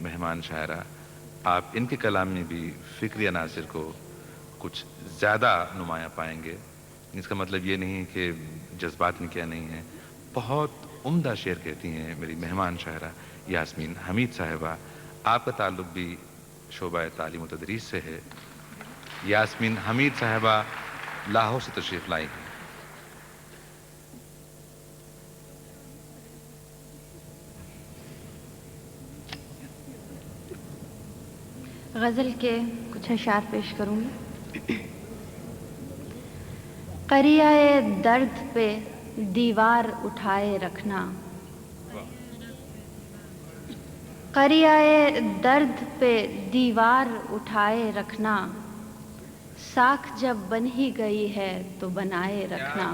مہمان شاعرہ، آپ ان کے کلام میں بھی فکری عناصر کو کچھ زیادہ نمایاں پائیں گے. اس کا مطلب یہ نہیں کہ جذبات میں کیا نہیں ہے. بہت عمدہ شعر کہتی ہیں میری مہمان شاعرہ یاسمین حمید صاحبہ. آپ کا تعلق بھی شعبہ تعلیم و تدریس سے ہے. یاسمین حمید صاحبہ لاہور سے تشریف لائی ہیں. غزل کے کچھ اشعار پیش کروں گی. قریۂ درد پہ دیوار اٹھائے رکھنا، قریۂ درد پہ دیوار اٹھائے رکھنا، ساکھ جب بن ہی گئی ہے تو بنائے رکھنا.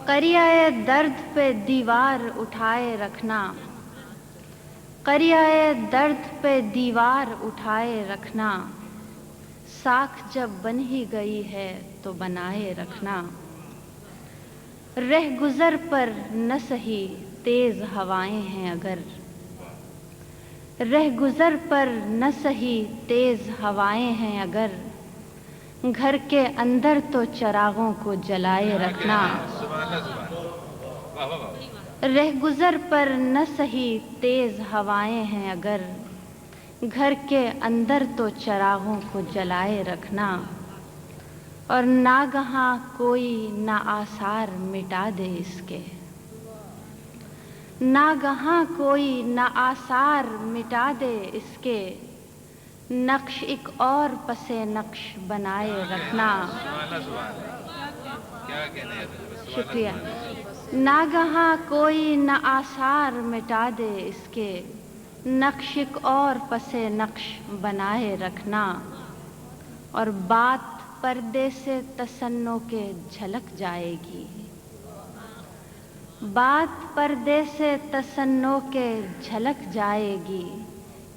قریۂ درد پہ دیوار اٹھائے رکھنا، قریۂ درد پہ دیوار اٹھائے رکھنا، ساکھ جب بن ہی گئی ہے تو بنائے رکھنا. رہ گزر پر نہ سہی تیز ہوائیں ہیں اگر، رہ گزر پر نہ سہی تیز ہوائیں ہیں اگر، گھر کے اندر تو چراغوں کو جلائے رکھنا. رہ گزر پر نہ سہی تیز ہوائیں ہیں اگر، گھر کے اندر تو چراغوں کو جلائے رکھنا. اور ناگہاں کوئی نہ آثار مٹا دے اس کے، ناگہاں کوئی نہ آثار مٹا دے اس کے، نقش ایک اور پس نقش بنائے رکھنا. شکریہ. ناگہاں کوئی نہ آثار مٹا دے اس کے، نقش ایک اور پس نقش بنائے رکھنا. اور بات پردے سے تصنع کے جھلک جائے گی، بات پردے سے تصنع کے جھلک جائے گی،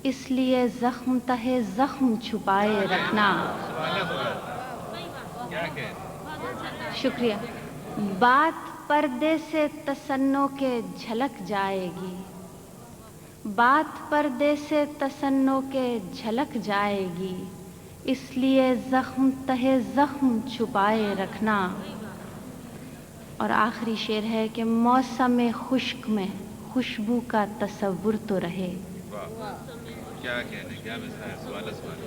اس لیے زخم تہے زخم چھپائے رکھنا. شکریہ. بات پردے سے تصنع کے جھلک جائے گی، بات پردے سے تصنع کے جھلک جائے گی، اس لیے زخم تہے زخم چھپائے رکھنا. اور آخری شعر ہے کہ موسم خشک میں خوشبو کا تصور تو رہے،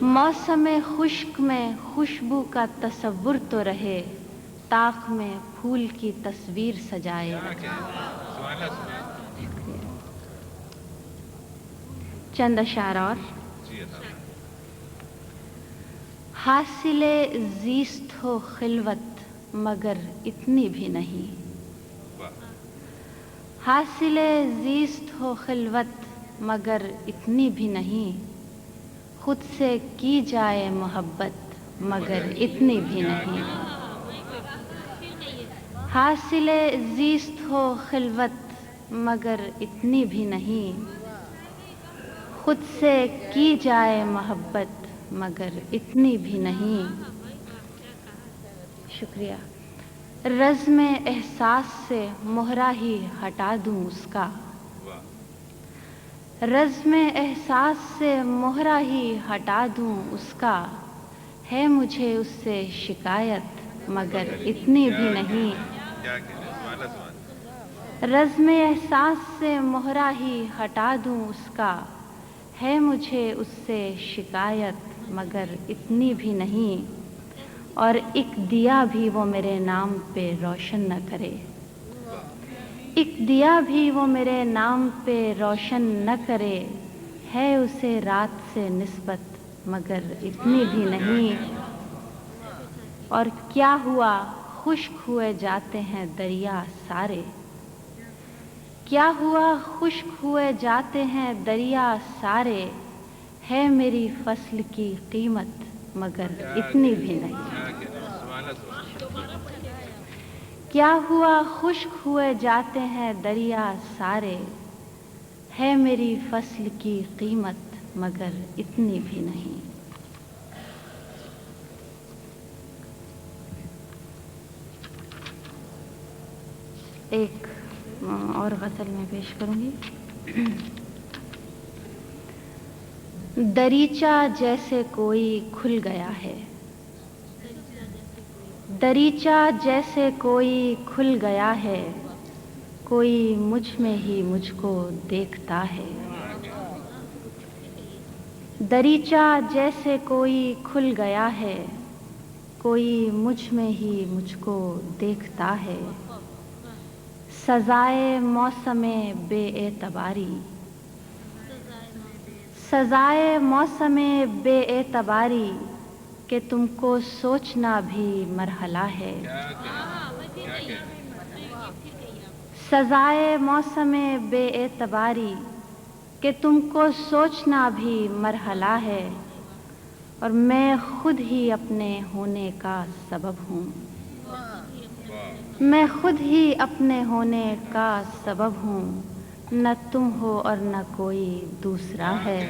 موسم خشک میں خوشبو کا تصور تو رہے، طاق میں پھول کی تصویر سجائے رکھنا. چند اشعار اور. حاصل زیست ہو خلوت مگر اتنی بھی نہیں، حاصل زیست ہو خلوت مگر اتنی بھی نہیں، خود سے کی جائے محبت مگر اتنی بھی نہیں. حاصل زیست ہو خلوت مگر اتنی بھی نہیں، خود سے کی جائے محبت مگر اتنی بھی نہیں. شکریہ. رزم احساس سے مہرہ ہی ہٹا دوں اس کا، رزم احساس سے مہرہ ہی ہٹا دوں اس کا، ہے مجھے اس سے شکایت مگر اتنی بھی نہیں. رزم احساس سے مہرہ ہی ہٹا دوں اس کا، ہے مجھے اس سے شکایت مگر اتنی بھی نہیں. اور ایک دیا بھی وہ میرے نام پہ روشن نہ کرے، ایک دیا بھی وہ میرے نام پہ روشن نہ کرے، ہے اسے رات سے نسبت مگر اتنی بھی نہیں. اور کیا ہوا خشک ہوئے جاتے ہیں دریا سارے، کیا ہوا خشک ہوئے جاتے ہیں دریا سارے، ہے میری فصل کی قیمت مگر اتنی بھی نہیں. کیا ہوا خشک ہوئے جاتے ہیں دریا سارے، ہے میری فصل کی قیمت مگر اتنی بھی نہیں. ایک اور غزل میں پیش کروں گی. دریچہ جیسے کوئی کھل گیا ہے، دریچہ جیسے کوئی کھل گیا ہے، کوئی مجھ میں ہی مجھ کو دیکھتا ہے. دریچہ جیسے کوئی کھل گیا ہے، کوئی مجھ میں ہی مجھ کو دیکھتا ہے. سزائے موسم بے اعتباری، سزائے موسم بے اعتباری کہ تم کو سوچنا بھی مرحلہ ہے. سزائے موسم بے اعتباری کہ تم کو سوچنا بھی مرحلہ ہے، اور میں خود ہی اپنے ہونے کا سبب ہوں. میں خود ہی اپنے ہونے کا سبب ہوں، نہ تم ہو اور نہ کوئی دوسرا ہے.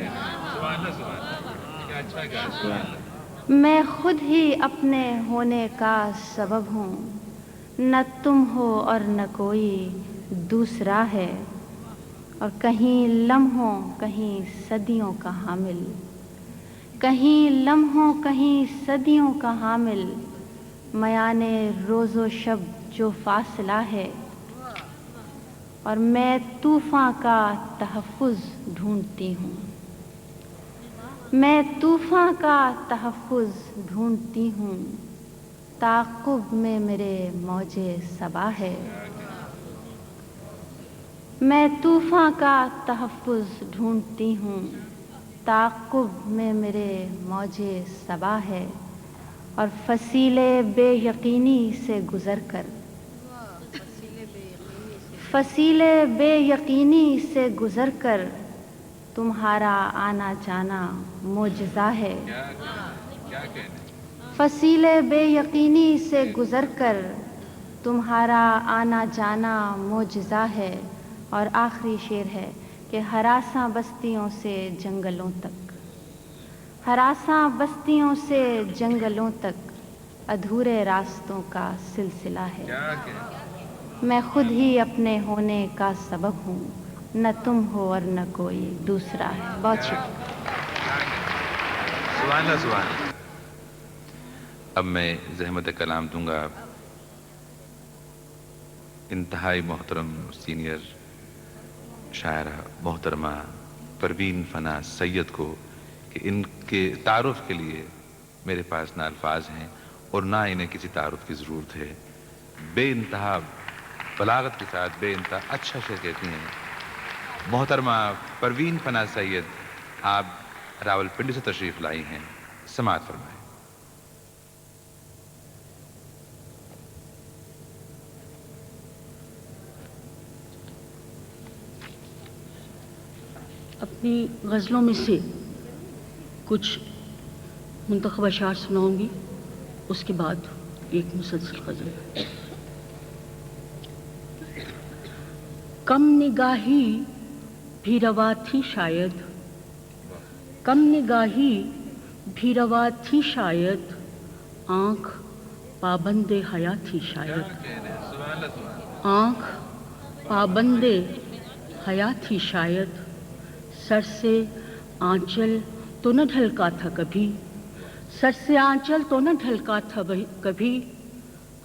میں خود ہی اپنے ہونے کا سبب ہوں، نہ تم ہو اور نہ کوئی دوسرا ہے. اور کہیں لمحوں کہیں صدیوں کا حامل، کہیں لمحوں کہیں صدیوں کا حامل، میانے روز و شب جو فاصلہ ہے. اور میں طوفاں کا تحفظ ڈھونڈتی ہوں، میں طوفاں کا تحفظ ڈھونڈتی ہوں، تعاقب میں میرے موج صبا ہے. میں طوفاں کا تحفظ ڈھونڈتی ہوں، تعاقب میں میرے موج صبا ہے. اور فصیل بے یقینی سے گزر کر، فصیل بے یقینی سے گزر کر تمہارا آنا جانا معجزہ ہے. فصیل بے یقینی سے گزر کر تمہارا آنا جانا معجزہ ہے. اور آخری شعر ہے کہ ہراساں بستیوں سے جنگلوں تک، ہراساں بستیوں سے جنگلوں تک ادھورے راستوں کا سلسلہ ہے. میں خود ہی اپنے ہونے کا سبب ہوں، نہ تم ہو اور نہ کوئی دوسرا ہے. بہت شکریہ. سبحان اللہ سبحان اللہ. اب میں زحمت کلام دوں گا انتہائی محترم سینئر شاعرہ محترمہ پروین فنا سید کو، کہ ان کے تعارف کے لیے میرے پاس نہ الفاظ ہیں اور نہ انہیں کسی تعارف کی ضرورت ہے. بے انتہا بلاغت کے ساتھ بے انتہا اچھا شعر کہتی ہیں. محترمہ پروین فنا سید، آپ راولپنڈی سے تشریف لائی ہیں. سماعت فرمائیں. اپنی غزلوں میں سے کچھ منتخب اشعار سناؤں گی، اس کے بعد ایک مسلسل غزل. کم نگاہی بھی روا تھی شاید، کم نگاہی بھی روا تھی شاید، آنکھ پابند حیا تھی شاید، آنکھ پابند حیا تھی شاید. سر سے آنچل تو نہ ڈھلکا تھا کبھی، سر سے آنچل تو نہ ڈھلکا تھا کبھی،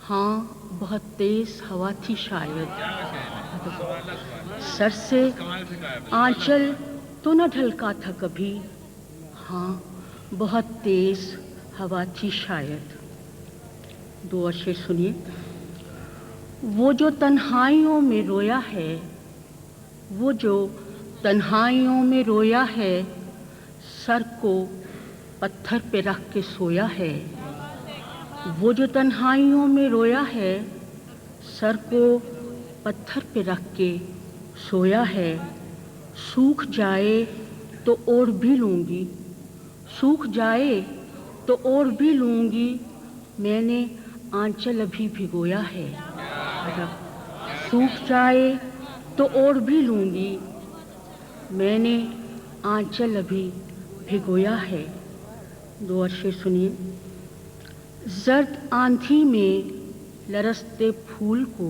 ہاں بہت تیز ہوا تھی شاید. سر سے آنچل تو نہ ڈھلکا تھا کبھی، ہاں بہت تیز ہوا تھی شاید. دو اور شعر سنیے. وہ جو تنہائیوں میں رویا ہے، وہ جو تنہائیوں میں رویا ہے، سر کو پتھر پہ رکھ کے سویا ہے. وہ جو تنہائیوں میں رویا ہے، سر کو پتھر پہ رکھ کے سویا ہے. سوکھ جائے تو اوڑھ بھی لوں گی، سوکھ جائے تو اوڑھ بھی لوں گی، میں نے آنچل ابھی بھگویا ہے. سوکھ جائے تو اوڑھ بھی لوں گی، میں نے آنچل ابھی بھگویا ہے. دو اور شعر سنیے. زرد آندھی میں لرزتے پھول کو،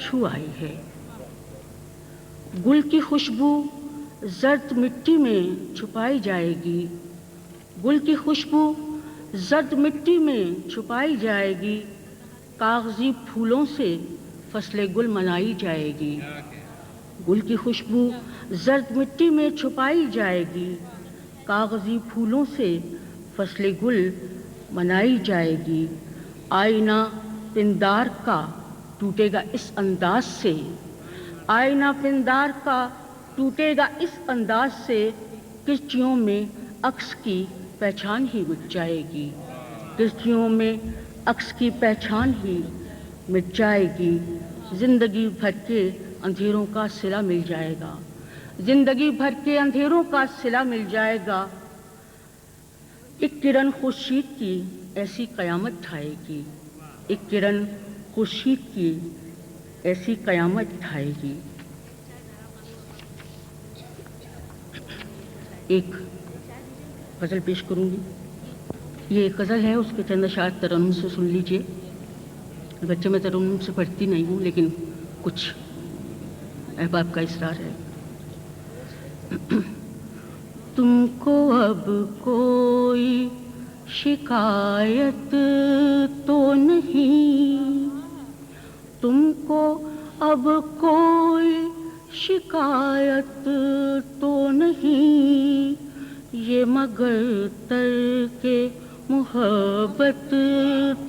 چھو آئی ہے۔ گل کی خوشبو زرد مٹی میں چھپائی جائے گی، گل کی خوشبو زرد مٹی میں چھپائی جائے گی، کاغذی پھولوں سے فصل گل منائی جائے گی، گل کی خوشبو زرد مٹی میں چھپائی جائے گی، کاغذی پھولوں سے فصل گل منائی جائے گی۔ آئینہ پندار کا ٹوٹے گا اس انداز سے، آئینہ پندار کا ٹوٹے گا اس انداز سے، کشتیوں میں عکس کی پہچان ہی مٹ جائے گی، کشتیوں میں عکس کی پہچان ہی مٹ جائے گی۔ زندگی بھر کے اندھیروں کا صلہ مل جائے گا، زندگی بھر کے اندھیروں کا صلہ مل جائے گا، ایک کرن خورشید کی ایسی قیامت ڈھائے گی، ایک کرن خورشید کی ایسی قیامت ڈھائے گی۔ ایک غزل پیش کروں گی، یہ ایک غزل ہے، اس کے چند اشعار ترنم سے سن لیجئے۔ بچے میں ترنم سے پڑھتی نہیں ہوں، لیکن کچھ احباب کا اصرار ہے۔ تم کو اب کوئی شکایت تو نہیں، تم کو اب کوئی شکایت تو نہیں، یہ مگر ترک محبت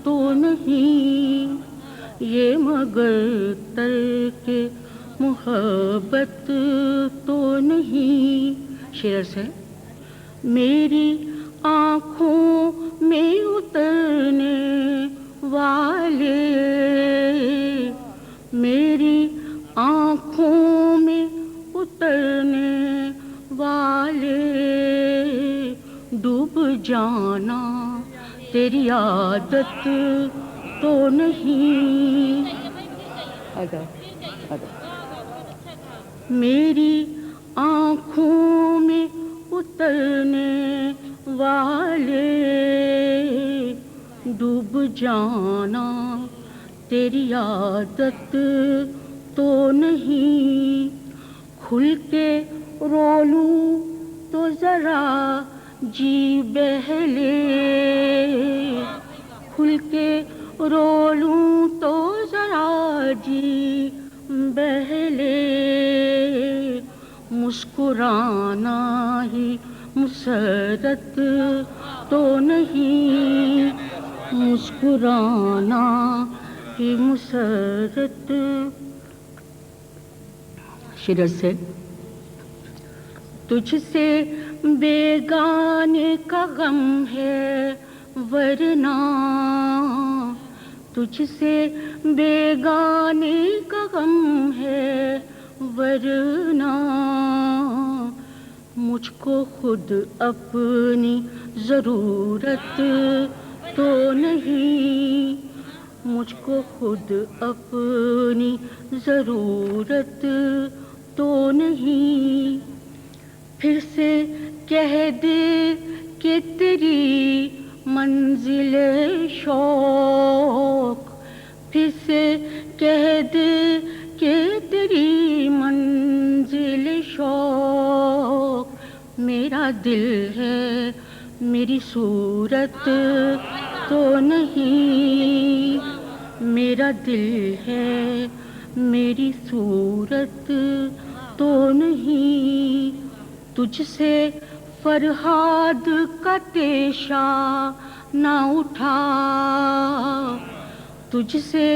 تو نہیں، یہ مگر ترک محبت تو نہیں۔ شعر سے میری آنکھوں میں اترنے والے، میری آنکھوں میں اترنے والے، ڈوب جانا تیری عادت تو نہیں، میری آنکھوں میں اترنے والے، ڈوب جانا تیری عادت تو نہیں، کھل کے رو لوں تو ذرا جی بہلے، کھل کے رو لوں تو ذرا جی بہلے، مسکرانا ہی مسرت تو نہیں، مسکرانا ہی مسرت۔ شعر سے تجھ سے بیگانے کا غم ہے ورنہ، تجھ سے بیگانے کا غم ہے ورنہ، مجھ کو خود اپنی ضرورت تو نہیں، مجھ کو خود اپنی ضرورت تو نہیں، پھر سے کہہ دے کہ تیری منزل شوق، پھر سے کہہ دے کہ تیری منزل شوق، میرا دل ہے میری صورت تو نہیں، میرا دل ہے میری صورت تو نہیں، تجھ سے فرہاد کا تیشہ نہ اٹھا، تجھ سے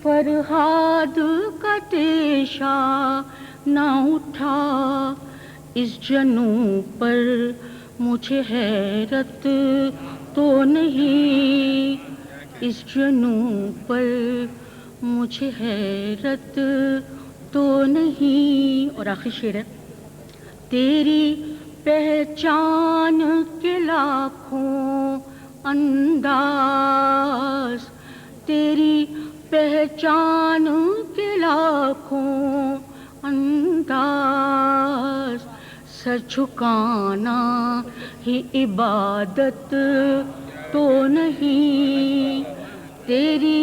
فرہاد کا تیشہ نہ اٹھا، اس جنوں پر مجھے حیرت تو نہیں، اس جنوں پر مجھے حیرت تو نہیں۔ اور آخری شعر ہے، تیری پہچان کے لاکھوں انداز، تیری پہچان کے لاکھوں انداز، سر جھکانا ہی عبادت تو نہیں، تیری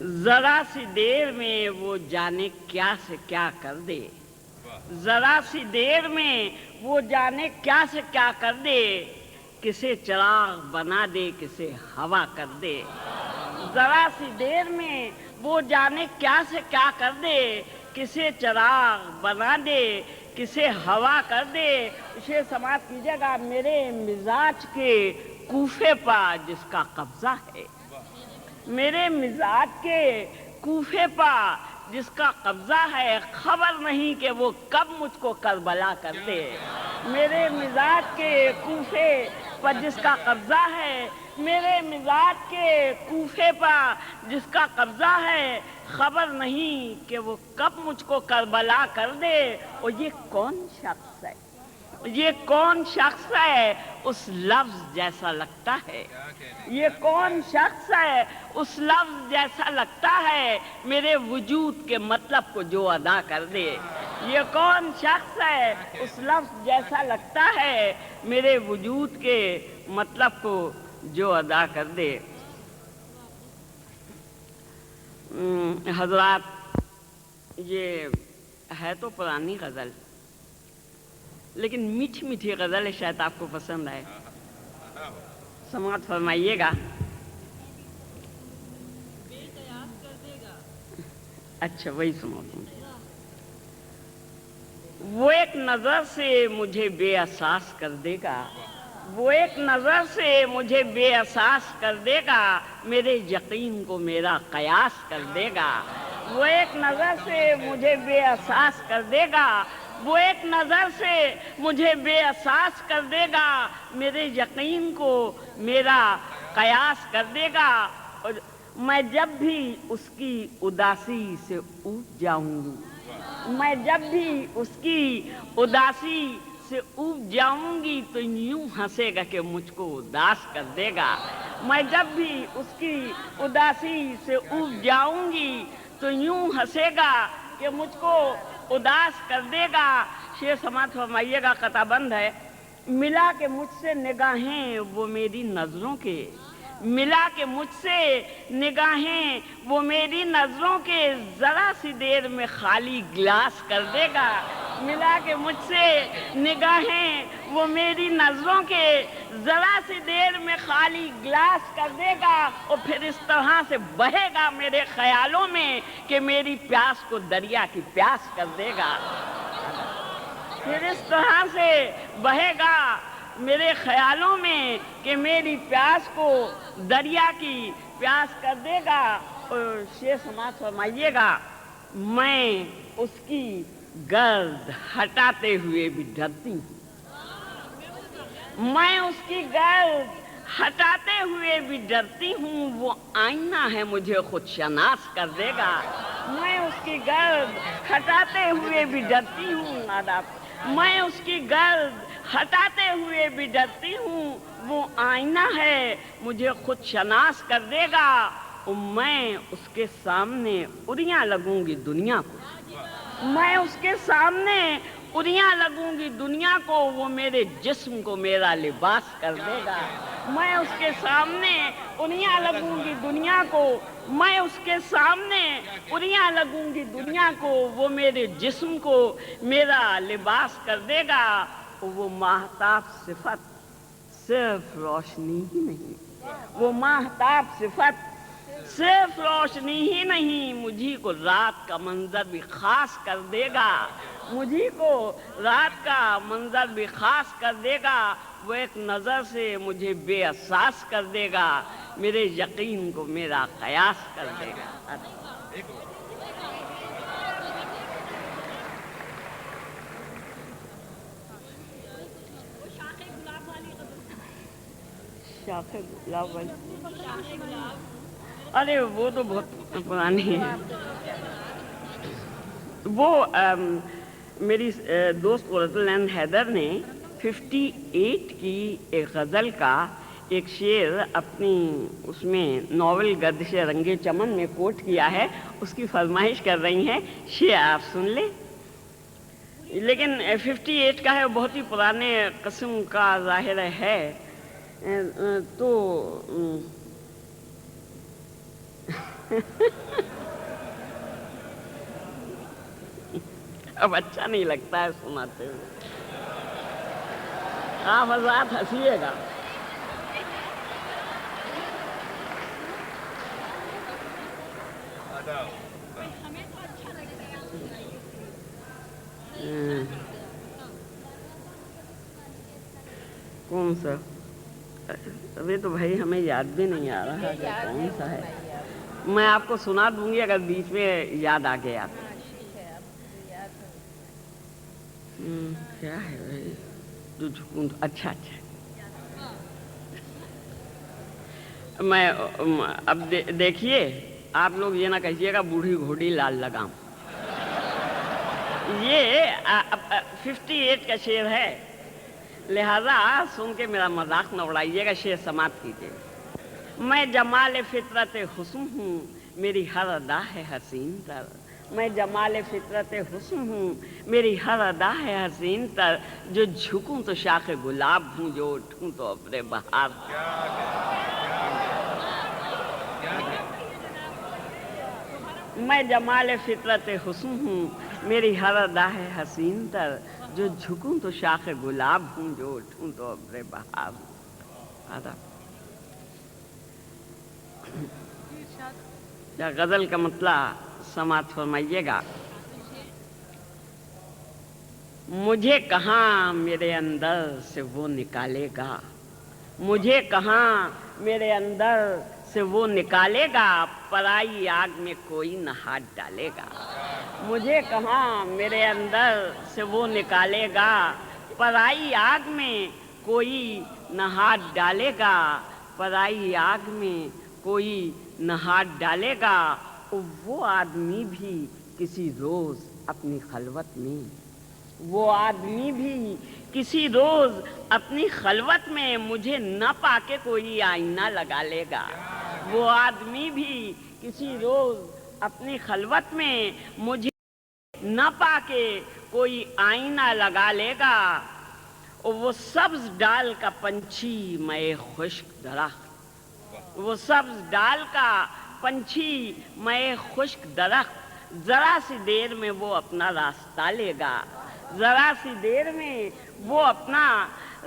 ذرا سی دیر میں وہ جانے کیا سے کیا کر دے، ذرا سی دیر میں وہ جانے کیا سے کیا کر دے، کسے چراغ بنا دے کسے ہوا کر دے، ذرا سی دیر میں وہ جانے کیا سے کیا کر دے، کسے چراغ بنا دے کسے ہوا کر دے۔ اسے سماعت کیجیے گا، میرے مزاج کے کوفے پر جس کا قبضہ ہے، میرے مزاج کے کوفے پر جس کا قبضہ ہے، خبر نہیں کہ وہ کب مجھ کو کربلا کر دے۔ میرے مزاج کے کوفے پر جس کا قبضہ ہے، میرے مزاج کے کوفے پر جس کا قبضہ ہے، خبر نہیں کہ وہ کب مجھ کو کربلا کر دے۔ اور یہ کون شخص ہے، یہ کون شخص ہے اس لفظ جیسا لگتا ہے، یہ کون شخص ہے اس لفظ جیسا لگتا ہے، میرے وجود کے مطلب کو جو ادا کر دے۔ یہ کون شخص ہے اس لفظ جیسا لگتا ہے، میرے وجود کے مطلب کو جو ادا کر دے۔ حضرات، یہ ہے تو پرانی غزل، لیکن میٹھی میٹھی غزل ہے، شاید آپ کو پسند آئے۔ سماعت فرمائیے گا۔ اچھا، وہی سناتا ہوں۔ وہ ایک نظر سے مجھے بے احساس کر دے گا، وہ ایک نظر سے مجھے بے احساس کر دے گا، میرے یقین کو میرا قیاس کر دے گا۔ وہ ایک نظر سے مجھے بے احساس کر دے گا، وہ ایک نظر سے مجھے بے احساس کر دے گا، میرے یقین کو میرا قیاس کر دے گا۔ اور میں جب بھی اس کی اداسی سے اوب جاؤں گی، میں جب بھی اس کی اداسی سے اوب جاؤں گی تو یوں ہنسے گا کہ مجھ کو اداس کر دے گا۔ میں جب بھی اس کی اداسی سے اوب جاؤں گی تو یوں ہنسے گا کہ مجھ کو اداس کر دے گا۔ شعر سماعت فرمائیے گا، قطع بند ہے۔ ملا کہ مجھ سے نگاہیں وہ میری نظروں کے، ملا کہ مجھ سے نگاہیں وہ میری نظروں کے، ذرا سی دیر میں خالی گلاس کر دے گا۔ ملا کہ مجھ سے نگاہیں وہ میری نظروں کے، ذرا سی دیر میں خالی گلاس کر دے گا، اور پھر اس طرح سے بہے گا میرے خیالوں میں کہ میری پیاس کو دریا کی پیاس کر دے گا۔ پھر اس طرح سے بہے گا میرے خیالوں میں کہ میری پیاس کو دریا کی پیاس کر دے گا۔ اور شعر سماعت فرمائیے گا۔ میں اس کی گرد ہٹاتے ہوئے بھی ڈرتی ہوں، میں اس کی گرد ہٹاتے ہوئے بھی ڈرتی ہوں، وہ آئینہ ہے مجھے خود شناس کر دے گا۔ میں اس کی گرد ہٹاتے ہوئے بھی ڈرتی ہوں، میں اس کی گرد ہٹاتے ہوئے بھی ڈرتی ہوں، وہ آئینہ ہے مجھے خود شناس کر دے گا۔ اور میں اس کے سامنے اڑیاں لگوں گی دنیا کو، میں اس کے سامنے اڑیاں لگوں گی دنیا کو، وہ میرے جسم کو میرا لباس کر دے گا۔ میں اس کے سامنے اڑیاں لگوں گی دنیا کو، میں اس کے سامنے اڑیاں لگوں گی دنیا کو، وہ میرے جسم کو میرا لباس کر دے گا۔ وہ ماہتاب صفت صرف روشنی ہی نہیں، وہ ماہتاب صفت صرف روشنی ہی نہیں، مجھے کو رات کا منظر بھی خاص کر دے گا، مجھے کو رات کا منظر بھی خاص کر دے گا۔ وہ ایک نظر سے مجھے بے احساس کر دے گا، میرے یقین کو میرا قیاس کر دے گا۔ شاخ گلاب والی، ارے وہ تو بہت پرانی ہے۔ وہ میری دوست قرۃ العین حیدر نے 58 کی ایک غزل کا ایک شعر اپنی اس میں ناول گردش رنگ چمن میں کوٹ کیا ہے، اس کی فرمائش کر رہی ہیں، شعر آپ سن لیں۔ لیکن 58 کا ہے، بہت ہی پرانے قسم کا ظاہر ہے، تو اب اچھا نہیں لگتا ہے سناتے ہوئے. آپ حضرات ہنسیے گا. کون سا؟ ابھی تو بھائی ہمیں یاد بھی نہیں آ رہا کہ کون سا ہے. میں آپ کو سنا دوں گی اگر بیچ میں یاد آ گیا. کیا ہے بھائی جو جھکوں؟ اچھا اچھا. میں اب دیکھیے آپ لوگ یہ نہ کہیے گا بوڑھی گھوڑی لال لگام. یہ 58 کا شعر ہے، لہذا سن کے میرا مذاق نہ اڑائیے گا، شعر سماعت کیجیے. میں جمال فطرت حسن ہوں، میری ہر ادا ہے حسین تر. میں جمال فطرت حسن ہوں، میری ہر ادا ہے حسین تر. جو جھکوں تو شاخ گلاب ہوں، جو اٹھوں تو ابر بہار. میں جمال فطرت حسن ہوں، میری ہر ادا ہے حسین تر. جو جھکوں تو شاخ گلاب ہوں، جو اٹھوں تو ابر بہار. غزل کا مطلب سماعت فرمائیے گا. مجھے کہاں میرے اندر سے وہ نکالے گا، مجھے کہاں میرے اندر سے وہ نکالے گا. پرائی آگ میں کوئی نہ ہاتھ ڈالے گا. مجھے کہاں میرے اندر سے وہ نکالے گا. پرائی آگ میں کوئی نہ ہاتھ ڈالے گا. پرائی آگ میں کوئی نہ ہاتھ ڈالے گا. وہ آدمی بھی کسی روز اپنی خلوت میں، وہ آدمی بھی کسی روز اپنی خلوت میں مجھے نہ پا کے کوئی آئینہ لگا لے گا. وہ آدمی بھی کسی روز اپنی خلوت میں مجھے نہ پا کے کوئی آئینہ لگا لے گا. وہ سبز ڈال کا پنچھی میں خشک درخت، وہ سبز ڈال کا پنچھی میں خشک درخت. ذرا سی دیر میں وہ اپنا راستہ لے گا، ذرا سی دیر میں وہ اپنا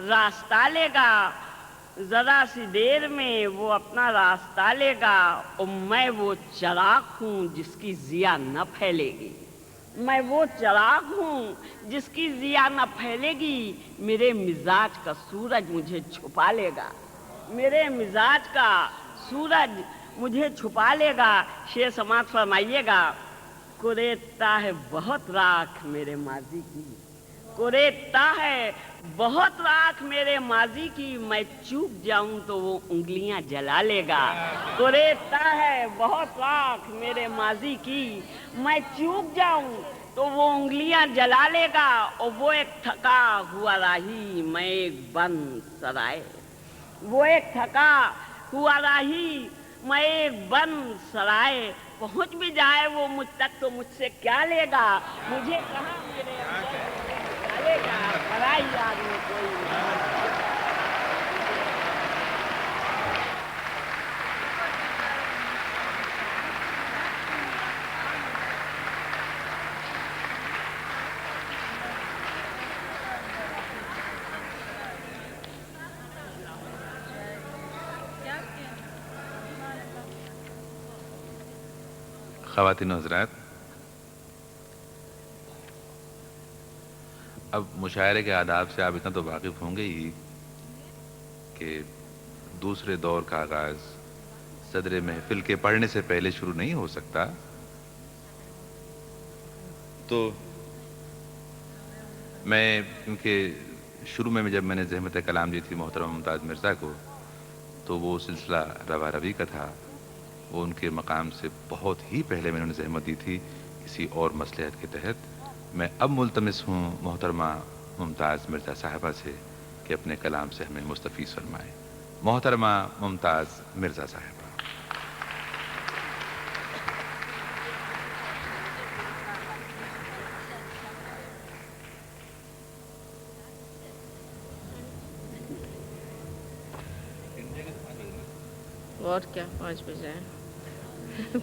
راستہ لے گا. ذرا سی دیر میں وہ اپنا راستہ لے گا. اور میں وہ چراغ ہوں جس کی ضیا نہ پھیلے گی. میں وہ چراغ ہوں جس کی ضیا نہ پھیلے گی. میرے مزاج کا سورج مجھے چھپا لے گا، میرے مزاج کا سورج مجھے چھپا لے گا. شعر سماعت فرمائیے گا. کوریتا ہے بہت راکھ میرے ماضی کی، کوریتا ہے بہت راکھ میرے ماضی کی. میں چوک جاؤں تو وہ انگلیاں جلا لے گا. کوریتا ہے بہت راکھ میرے ماضی کی، میں چوک جاؤں تو وہ انگلیاں جلا لے گا. اور وہ ایک تھکا ہوا راہی میں ایک بند سرائے، وہ ایک تھکا ہوا راہی میں ایک بند سرائے. پہنچ بھی جائے وہ مجھ تک تو مجھ سے کیا لے گا. مجھے کہاں میرے اندر لے گا. پرائی آگ میں کوئی نہیں. خواتین و حضرات، اب مشاعرے کے آداب سے آپ اتنا تو واقف ہوں گے ہی کہ دوسرے دور کا آغاز صدر محفل کے پڑھنے سے پہلے شروع نہیں ہو سکتا. تو میں کیونکہ شروع میں جب میں نے زحمت کلام دی تھی محترمہ ممتاز مرزا کو، تو وہ سلسلہ روا روی کا تھا. وہ ان کے مقام سے بہت ہی پہلے میں نے انہیں زحمت دی تھی کسی اور مصلحت کے تحت. میں اب ملتمس ہوں محترمہ ممتاز مرزا صاحبہ سے کہ اپنے کلام سے ہمیں مستفیض فرمائیں. محترمہ ممتاز مرزا صاحبہ. اور کیا 5 بجے